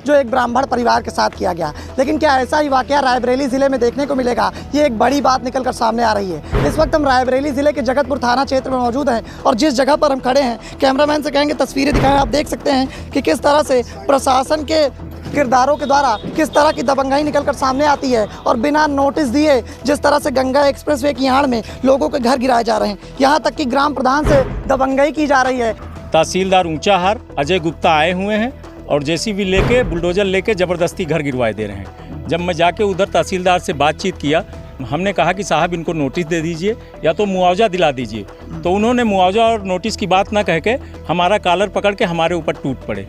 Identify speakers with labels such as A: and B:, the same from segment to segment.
A: जो एक ब्राह्मण परिवार के साथ किया गया। लेकिन क्या ऐसा ही वाकया रायबरेली जिले में देखने को मिलेगा, ये एक बड़ी बात निकलकर सामने आ रही है। इस वक्त हम रायबरेली जिले के जगतपुर थाना क्षेत्र में मौजूद हैं और जिस जगह पर हम खड़े हैं, कैमरामैन से कहेंगे तस्वीरें दिखाएं। आप देख सकते हैं कि किस तरह से प्रशासन के किरदारों के द्वारा किस तरह की दबंगाई निकलकर सामने आती है और बिना नोटिस दिए जिस तरह से गंगा एक्सप्रेसवे की आड़ में लोगों के घर गिराए जा रहे हैं, यहाँ तक कि ग्राम प्रधान से दबंगाई की जा रही है।
B: तहसीलदार ऊंचाहार अजय गुप्ता आए हुए हैं और जेसीबी लेके बुलडोजर लेके ज़बरदस्ती घर गिरवाए दे रहे हैं। जब मैं जाके उधर तहसीलदार से बातचीत किया, हमने कहा कि साहब इनको नोटिस दे दीजिए या तो मुआवजा दिला दीजिए, तो उन्होंने मुआवजा और नोटिस की बात ना कह के हमारा कॉलर पकड़ के हमारे ऊपर टूट पड़े।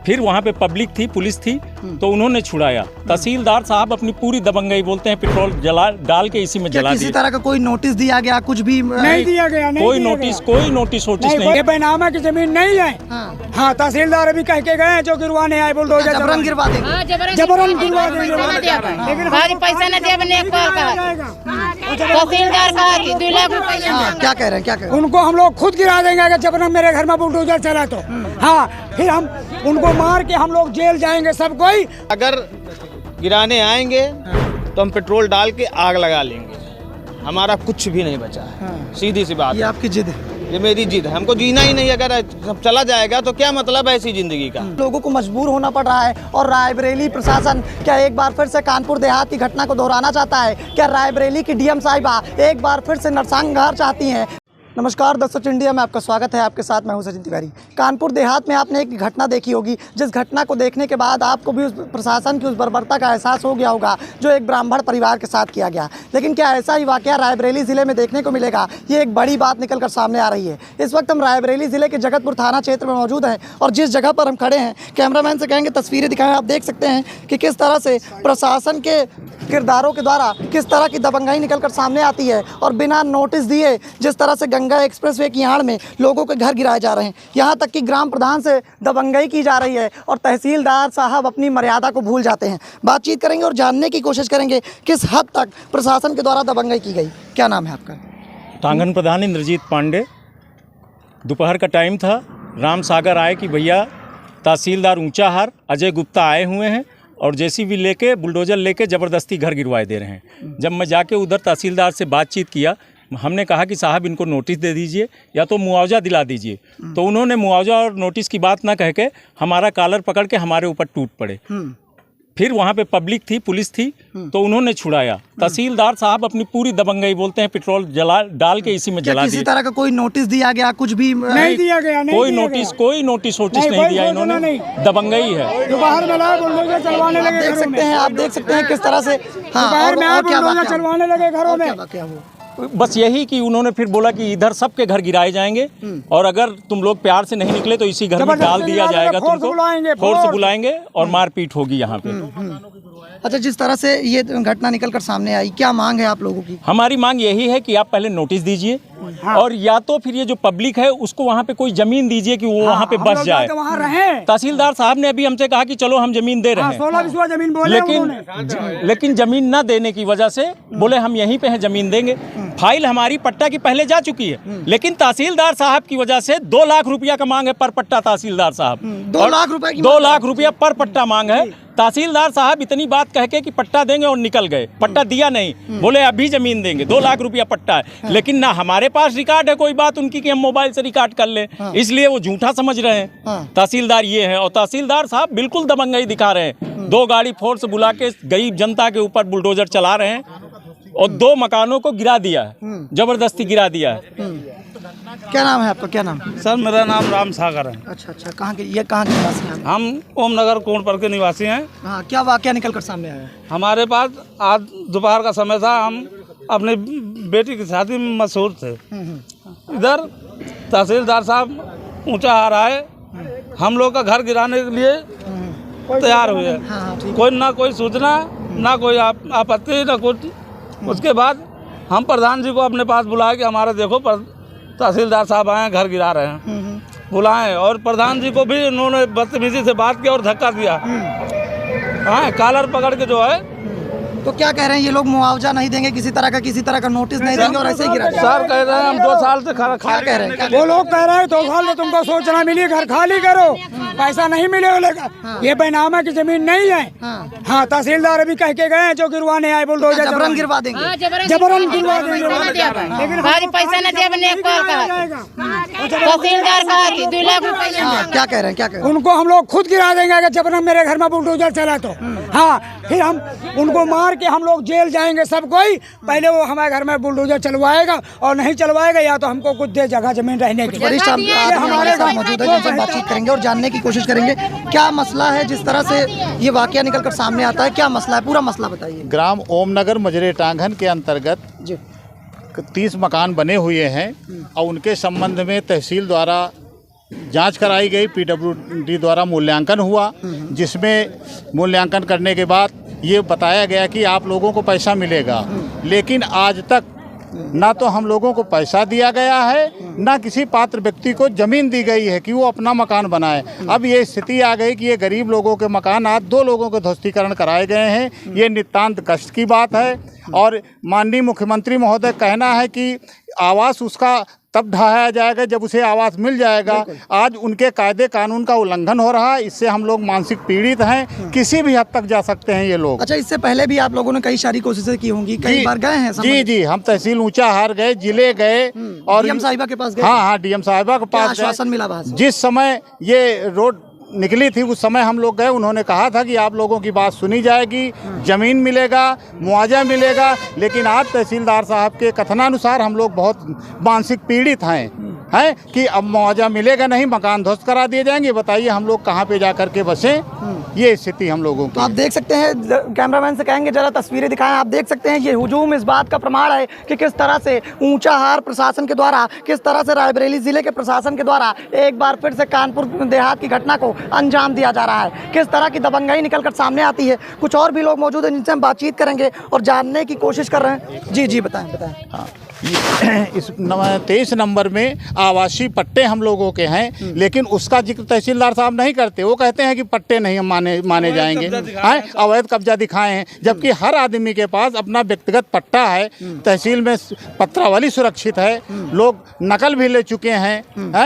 B: फिर वहाँ पे पब्लिक थी, पुलिस थी, तो उन्होंने छुड़ाया। तहसीलदार साहब अपनी पूरी दबंगई, बोलते हैं पेट्रोल जला डाल के इसी में जला दिया।
A: किसी तरह का कोई नोटिस दिया गया? कुछ भी
C: नहीं दिया गया।
B: कोई नोटिस नहीं।
C: ये बैनामा की जमीन नहीं है। हाँ, तहसीलदार अभी कह के गए जो गिरवाने आए बुलडोजर
A: जबरन गिरवा देंगे।
C: जबरन गिरवा देंगे।
D: लेकिन पैसा न दिया तहसीलदार कहा कि 2 लाख रुपया।
A: क्या कह रहे हैं?
C: उनको हम लोग खुद गिरा देंगे अगर जबरन मेरे घर में बुलडोजर चला तो। हाँ, फिर हम उनको मार के हम लोग जेल जाएंगे सब कोई।
E: अगर गिराने आएंगे तो हम पेट्रोल डाल के आग लगा लेंगे, हमारा कुछ भी नहीं बचा है। सीधी सी बात।
A: ये आपकी जिद है?
E: ये मेरी जिद है, हमको जीना ही नहीं। अगर सब चला जाएगा तो क्या मतलब है ऐसी जिंदगी का।
A: लोगों को मजबूर होना पड़ रहा है और रायबरेली प्रशासन क्या एक बार फिर से कानपुर देहात की घटना को दोहराना चाहता है? क्या रायबरेली की डीएम साहिबा एक बार फिर से नरसंहार चाहती हैं? नमस्कार दर्शक इंडिया में आपका स्वागत है। आपके साथ मैं हूं सचिन तिवारी। कानपुर देहात में आपने एक घटना देखी होगी, जिस घटना को देखने के बाद आपको भी उस प्रशासन की उस बर्बरता का एहसास हो गया होगा जो एक ब्राह्मण परिवार के साथ किया गया। लेकिन क्या ऐसा ही वाकया रायबरेली ज़िले में देखने को मिलेगा, ये एक बड़ी बात निकलकर सामने आ रही है। इस वक्त हम रायबरेली ज़िले के जगतपुर थाना क्षेत्र में मौजूद हैं और जिस जगह पर हम खड़े हैं, कैमरामैन से कहेंगे तस्वीरें दिखाएं। आप देख सकते हैं कि किस तरह से प्रशासन के किरदारों के द्वारा किस तरह की दबंगाई निकलकर सामने आती है और बिना नोटिस दिए जिस तरह से गंगा एक्सप्रेसवे की आड़ में लोगों के घर गिराए जा रहे हैं, यहाँ तक कि ग्राम प्रधान से दबंगाई की जा रही है और तहसीलदार साहब अपनी मर्यादा को भूल जाते हैं। बातचीत करेंगे और जानने की कोशिश करेंगे किस हद तक प्रशासन के द्वारा दबंगाई की गई। क्या नाम है आपका?
B: टांगन प्रधान इंद्रजीत पांडे। दोपहर का टाइम था, राम सागर आए कि भैया तहसीलदार ऊंचाहार अजय गुप्ता आए हुए हैं और जेसीबी लेके बुलडोजर लेके ज़बरदस्ती घर गिरवाए दे रहे हैं। जब मैं जाके उधर तहसीलदार से बातचीत किया, हमने कहा कि साहब इनको नोटिस दे दीजिए या तो मुआवजा दिला दीजिए, तो उन्होंने मुआवजा और नोटिस की बात ना कह के हमारा कॉलर पकड़ के हमारे ऊपर टूट पड़े। फिर वहाँ पे पब्लिक थी, पुलिस थी, तो उन्होंने छुड़ाया। तहसीलदार साहब अपनी पूरी दबंगई, बोलते हैं पेट्रोल जला डाल के इसी में जला दिया।
A: किसी तरह का कोई नोटिस दिया गया? कुछ भी
C: नहीं दिया गया।
B: कोई नोटिस नहीं दिया इन्होंने। दबंगई है।
C: दोपहर में लाए बुलडोजर चलवाने लगे।
A: देख सकते हैं, आप देख सकते हैं किस तरह से।
C: दोपहर में आए बुलडोजर चलवाने लगे घरों में।
B: बस यही कि उन्होंने फिर बोला कि इधर सबके घर गिराए जाएंगे और अगर तुम लोग प्यार से नहीं निकले तो इसी घर में डाल दिया जाएगा, तुमको फोर्स बुलाएंगे और मारपीट होगी यहाँ पे।
A: अच्छा, जिस तरह से ये घटना निकलकर सामने आई, क्या मांग है आप लोगों की?
B: हमारी मांग यही है कि आप पहले नोटिस दीजिए और या तो फिर ये जो पब्लिक है उसको वहाँ पे कोई जमीन दीजिए कि वो वहाँ पे बस जाए। तहसीलदार साहब ने अभी हमसे कहा कि चलो हम जमीन दे रहे हैं,
C: 16 जमीन बोले,
B: लेकिन जमीन न देने की वजह से बोले हम यहीं पे हैं, जमीन देंगे। फाइल हमारी पट्टा की पहले जा चुकी है, लेकिन तहसीलदार साहब की वजह से 2 लाख रुपया का मांग है पर पट्टा। तहसीलदार साहब
A: 2 लाख रुपए की
B: 2 लाख रुपया पर पट्टा मांग है। तहसीलदार साहब इतनी बात कह के कि पट्टा देंगे और निकल गए। पट्टा दिया नहीं, बोले अभी जमीन देंगे, 2 लाख रुपया पट्टा है। लेकिन ना हमारे पास रिकॉर्ड है कोई बात उनकी कि हम मोबाइल से रिकॉर्ड कर लें, इसलिए वो झूठा समझ रहे हैं। तहसीलदार ये है और तहसीलदार साहब बिल्कुल दबंगई दिखा रहे हैं। 2 गाड़ी फोर्स बुला के गरीब जनता के ऊपर बुलडोजर चला रहे हैं और 2 मकानों को गिरा दिया है, जबरदस्ती गिरा दिया है।
A: क्या नाम है आपका? क्या नाम?
E: सर मेरा नाम राम सागर है।
A: अच्छा, कहाँ के निवासी हैं?
E: हम ओमनगर कोटपुर के निवासी हैं।
A: हाँ, क्या वाकया निकल कर सामने आया?
E: हमारे पास आज दोपहर का समय था, हम अपनी बेटी की शादी में मशहूर थे। इधर तहसीलदार साहब ऊंचाहार आए, हम लोग का घर गिराने के लिए तैयार हुए। कोई ना कोई सूचना, ना कोई आपत्ति, ना कुछ। उसके बाद हम प्रधान जी को अपने पास बुलाया कि हमारा देखो तहसीलदार साहब आए हैं, घर गिरा रहे हैं, बुलाएं। और प्रधान जी को भी उन्होंने बदतमीजी से बात किया और धक्का दिया। हाँ, कॉलर पकड़ के जो है
A: तो क्या कह रहे हैं ये लोग, मुआवजा नहीं देंगे, किसी तरह का नोटिस नहीं देंगे और ऐसे ही गिरा देंगे?
E: सर कह रहे हैं हम 2 साल से
A: क्या कह रहे हैं?
C: वो लोग कह रहे हैं 2 साल में तुमको सोचना मिली, घर खाली करो, पैसा नहीं मिलेगा। ये बेनामा की जमीन नहीं है। हाँ, तहसीलदार अभी कह के गए हैं जो गिरवाने आए बुलडोजर
A: जबरन गिरवा देंगे।
C: जबरन गिरवा देंगे।
D: भारी पैसा न दिया बने कॉल तहसीलदार कहा कि 2 लाख रुपया
A: क्या कह रहे हैं? क्या कह रहे हैं?
C: उनको हम लोग खुद गिरा देंगे अगर जबरन मेरे घर में बुलडोजर चला तो। हाँ, फिर हम उनको मार के हम लोग जेल जाएंगे सब कोई। पहले वो हमारे घर में बुलडोजर चलवाएगा और नहीं चलवाएगा या तो हमको कुछ दे जगह जमीन रहने की।
A: वरिष्ठ आदमी हमारे साथ मौजूद है, जिनसे बातचीत करेंगे और जानने की कोशिश करेंगे क्या मसला है। जिस तरह से ये वाकया निकल कर सामने आता है, क्या मसला है, पूरा मसला बताइए।
F: ग्राम ओमनगर मजरे टांगन के अंतर्गत 30 मकान बने हुए हैं और उनके संबंध में तहसील द्वारा जांच कराई गई, PWD द्वारा मूल्यांकन हुआ, जिसमें मूल्यांकन करने के बाद ये बताया गया कि आप लोगों को पैसा मिलेगा। लेकिन आज तक ना तो हम लोगों को पैसा दिया गया है, ना किसी पात्र व्यक्ति को ज़मीन दी गई है कि वो अपना मकान बनाए। अब ये स्थिति आ गई कि ये गरीब लोगों के मकान आज 2 लोगों के ध्वस्तीकरण कराए गए हैं। ये नितांत कष्ट की बात है और माननीय मुख्यमंत्री महोदय कहना है कि आवास उसका तब ढहाया जाएगा जब उसे आवास मिल जाएगा। आज उनके कायदे कानून का उल्लंघन हो रहा है, इससे हम लोग मानसिक पीड़ित हैं। किसी भी हद तक जा सकते हैं ये लोग।
A: अच्छा, इससे पहले भी आप लोगों ने कई सारी कोशिशें की होंगी, कई बार गए हैं?
F: जी, हम तहसील ऊंचाहार गए, जिले गए और
A: डीएम साहिबा के पास गए?
F: हाँ, डीएम साहिबा के पास
A: आश्वासन मिला वहाँ से?
F: जिस समय ये रोड निकली थी उस समय हम लोग गए, उन्होंने कहा था कि आप लोगों की बात सुनी जाएगी, ज़मीन मिलेगा, मुआवजा मिलेगा। लेकिन आज तहसीलदार साहब के कथनानुसार हम लोग बहुत मानसिक पीड़ित हैं कि अब मुआवजा मिलेगा नहीं, मकान ध्वस्त करा दिए जाएंगे। बताइए हम लोग कहाँ पे जा कर के बसें? ये स्थिति हम लोगों की।
A: तो आप देख सकते हैं, कैमरामैन से कहेंगे जरा तस्वीरें दिखाएं। आप देख सकते हैं ये हुजूम इस बात का प्रमाण है कि किस तरह से ऊंचाहार प्रशासन के द्वारा, किस तरह से रायबरेली जिले के प्रशासन के द्वारा एक बार फिर से कानपुर देहात की घटना को अंजाम दिया जा रहा है। किस तरह की दबंगई निकलकर सामने आती है। कुछ और भी लोग मौजूद हैं जिनसे हम बातचीत करेंगे और जानने की कोशिश कर रहे हैं। जी बताएं।
F: हाँ, इस 23 नंबर में आवासीय पट्टे हम लोगों के हैं, लेकिन उसका जिक्र तहसीलदार साहब नहीं करते। वो कहते हैं कि पट्टे नहीं माने जाएंगे, अवैध कब्जा दिखाए हैं, जबकि हर आदमी के पास अपना व्यक्तिगत पट्टा है। तहसील में पत्रावली सुरक्षित है, लोग नकल भी ले चुके हैं,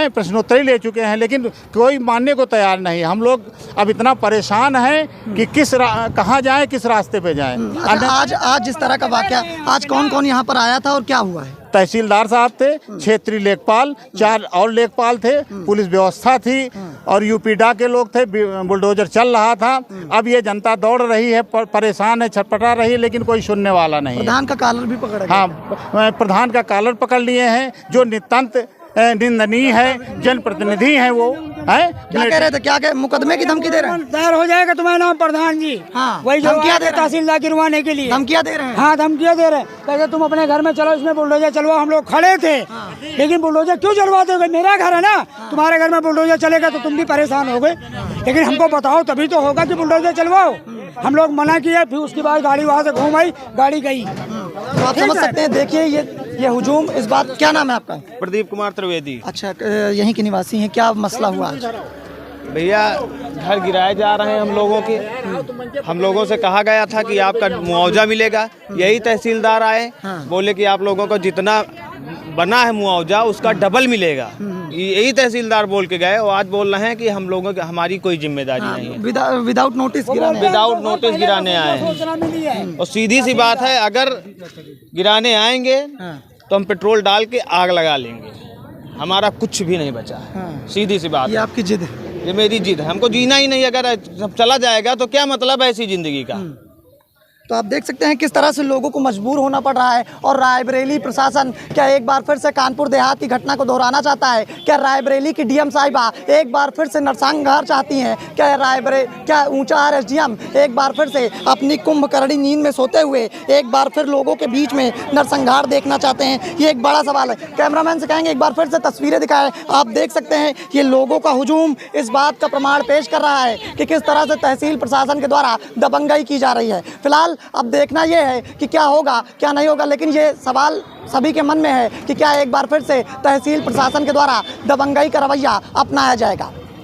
F: प्रश्नोत्तरी ले चुके हैं, लेकिन कोई मानने को तैयार नहीं। हम लोग अब इतना परेशान हैं कि कहाँ जाएं, किस रास्ते पे जाएं।
A: आज जिस तरह का वाकया, आज कौन कौन यहाँ पर आया था और क्या हुआ है?
F: तहसीलदार साहब थे, क्षेत्रीय लेखपाल, 4 और लेखपाल थे, पुलिस व्यवस्था थी और यूपीडा के लोग थे। बुलडोजर चल रहा था। अब ये जनता दौड़ रही है, परेशान है, छटपटा रही है, लेकिन कोई सुनने वाला नहीं।
A: प्रधान का कॉलर भी पकड़ा गया।
F: हाँ, प्रधान का कॉलर पकड़ लिए हैं, जो नितांत निंदनीय है। जनप्रतिनिधि हैं वो, हैं?
A: क्या कह रहे थे? क्या कह मुकदमे की धमकी दे रहे हैं?
C: दायर हो जाएगा तुम्हारा नाम प्रधान जी।
A: हाँ,
C: वही जो
A: धमकियां दे रहे हैं।
C: तहसीलदार गिरवाने के लिए
A: धमकियां दे रहे हैं।
C: हाँ, धमकियां दे रहे हैं। कहते तुम अपने घर में चलो, इसमें बुलडोजर चलवा। हम लोग खड़े थे, लेकिन बुलडोजर क्यों चलवाते हो? मेरा घर है ना, तुम्हारे घर में बुलडोजर चलेगा तो तुम भी परेशान हो गए। लेकिन हमको बताओ तभी तो होगा कि बुलडोजर चलवाओ। हम लोग मना किया, फिर उसके बाद गाड़ी वहाँ से घूम आई, गाड़ी गई।
A: तो आप समझ सकते हैं। देखिए ये हुजूम, इस बात, क्या नाम है आपका?
G: प्रदीप कुमार त्रिवेदी।
A: अच्छा, यहीं के निवासी हैं। क्या मसला हुआ आज?
G: भैया, घर गिराए जा रहे हैं हम लोगों के। हम लोगों से कहा गया था कि आपका मुआवजा मिलेगा। यही तहसीलदार आए, बोले कि आप लोगों को जितना बना है मुआवजा उसका डबल मिलेगा। यही तहसीलदार बोल के गए और आज बोल रहे हैं कि हम लोगों की हमारी कोई जिम्मेदारी नहीं है।
A: विदाउट नोटिस
G: गिराने आए हैं। और सीधी सी बात है, अगर गिराने आएंगे तो हम पेट्रोल डाल के आग लगा लेंगे। हमारा कुछ भी नहीं बचा है। सीधी सी बात।
A: ये आपकी जिद है?
G: ये मेरी जिद है। हमको जीना ही नहीं। अगर सब चला जाएगा तो क्या मतलब है ऐसी जिंदगी का?
A: तो आप देख सकते हैं किस तरह से लोगों को मजबूर होना पड़ रहा है। और रायबरेली प्रशासन क्या एक बार फिर से कानपुर देहात की घटना को दोहराना चाहता है? क्या रायबरेली की डीएम साहिबा एक बार फिर से नरसंहार चाहती हैं? क्या ऊंचाहार एसडीएम एक बार फिर से अपनी कुंभकर्णी नींद में सोते हुए एक बार फिर लोगों के बीच में नरसंहार देखना चाहते हैं? ये एक बड़ा सवाल है। कैमरामैन से कहेंगे एक बार फिर से तस्वीरें दिखाएं। आप देख सकते हैं ये लोगों का हुजूम इस बात का प्रमाण पेश कर रहा है कि किस तरह से तहसील प्रशासन के द्वारा दबंगई की जा रही है। फिलहाल अब देखना यह है कि क्या होगा क्या नहीं होगा, लेकिन ये सवाल सभी के मन में है कि क्या एक बार फिर से तहसील प्रशासन के द्वारा दबंगई का रवैया अपनाया जाएगा।